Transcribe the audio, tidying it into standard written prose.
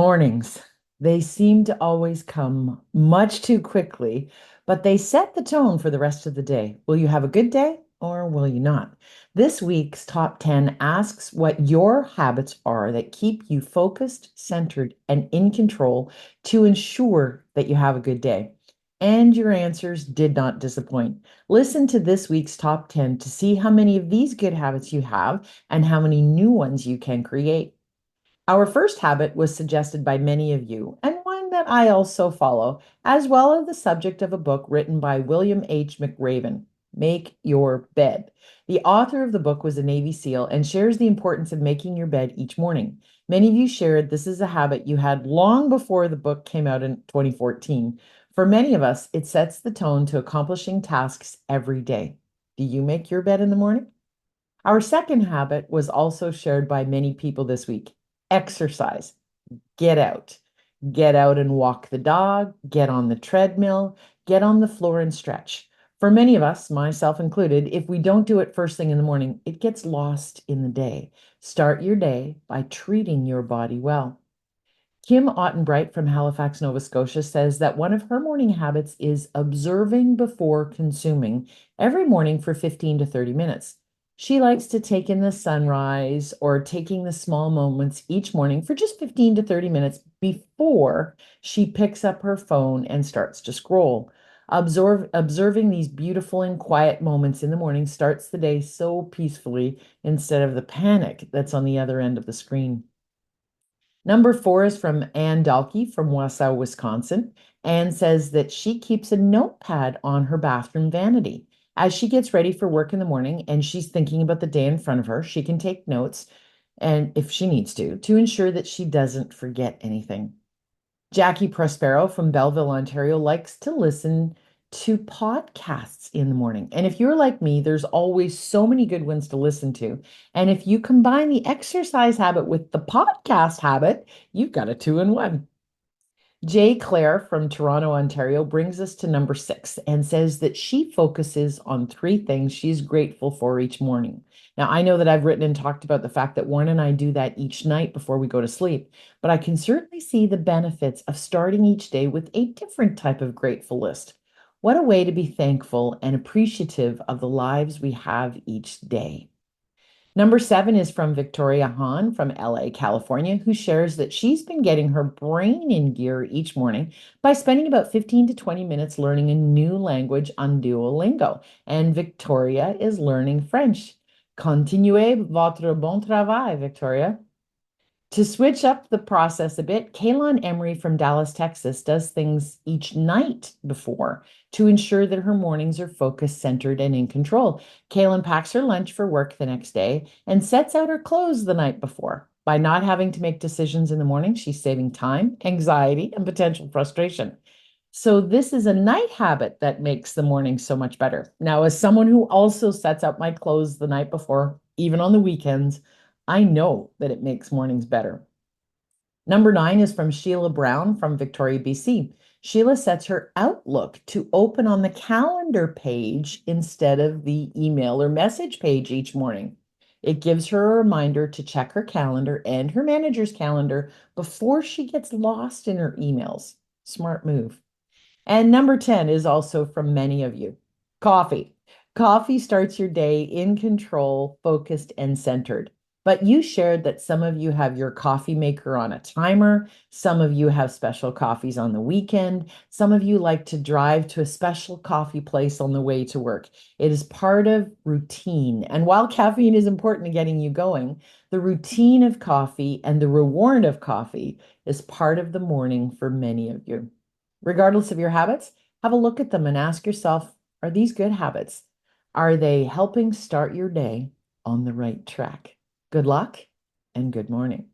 Mornings. They seem to always come much too quickly, but they set the tone for the rest of the day. Will you have a good day or will you not? This week's top 10 asks what your habits are that keep you focused, centered, and in control to ensure that you have a good day. And your answers did not disappoint. Listen to this week's top 10 to see how many of these good habits you have and how many new ones you can create. Our first habit was suggested by many of you, and one that I also follow, as well as the subject of a book written by William H. McRaven, Make Your Bed. The author of the book was a Navy SEAL and shares the importance of making your bed each morning. Many of you shared this is a habit you had long before the book came out in 2014. For many of us, it sets the tone to accomplishing tasks every day. Do you make your bed in the morning? Our second habit was also shared by many people this week. Exercise. Get out. Get out and walk the dog, get on the treadmill, get on the floor and stretch. For many of us, myself included, if we don't do it first thing in the morning, it gets lost in the day. Start your day by treating your body well. Kim Ottenbright from Halifax, Nova Scotia says that one of her morning habits is observing before consuming every morning for 15 to 30 minutes. She likes to take in the sunrise or taking the small moments each morning for just 15 to 30 minutes before she picks up her phone and starts to scroll. Observing these beautiful and quiet moments in the morning starts the day so peacefully instead of the panic that's on the other end of the screen. Number four is from Ann Dalkey from Wausau, Wisconsin. Ann says that she keeps a notepad on her bathroom vanity. As she gets ready for work in the morning and she's thinking about the day in front of her, she can take notes and if she needs to ensure that she doesn't forget anything. Jackie Prospero from Belleville, Ontario likes to listen to podcasts in the morning. And if you're like me, there's always so many good ones to listen to. And if you combine the exercise habit with the podcast habit, you've got a two in one. Jay Clare from Toronto, Ontario brings us to number six and says that she focuses on three things she's grateful for each morning. Now, I know that I've written and talked about the fact that Warren and I do that each night before we go to sleep, but I can certainly see the benefits of starting each day with a different type of grateful list. What a way to be thankful and appreciative of the lives we have each day. Number seven is from Victoria Hahn from LA, California, who shares that she's been getting her brain in gear each morning by spending about 15 to 20 minutes learning a new language on Duolingo. And Victoria is learning French. Continuez votre bon travail, Victoria. To switch up the process a bit, Kaylon Emery from Dallas, Texas, does things each night before to ensure that her mornings are focused, centered, and in control. Kaylin packs her lunch for work the next day and sets out her clothes the night before. By not having to make decisions in the morning, she's saving time, anxiety, and potential frustration. So, this is a night habit that makes the morning so much better. Now, as someone who also sets out my clothes the night before, even on the weekends, I know that it makes mornings better. Number nine is from Sheila Brown from Victoria, BC. Sheila sets her Outlook to open on the calendar page instead of the email or message page each morning. It gives her a reminder to check her calendar and her manager's calendar before she gets lost in her emails. Smart move. And number 10 is also from many of you. Coffee. Coffee starts your day in control, focused, and centered. But you shared that some of you have your coffee maker on a timer. Some of you have special coffees on the weekend. Some of you like to drive to a special coffee place on the way to work. It is part of routine. And while caffeine is important to getting you going, the routine of coffee and the reward of coffee is part of the morning for many of you. Regardless of your habits, have a look at them and ask yourself, are these good habits? Are they helping start your day on the right track? Good luck and good morning.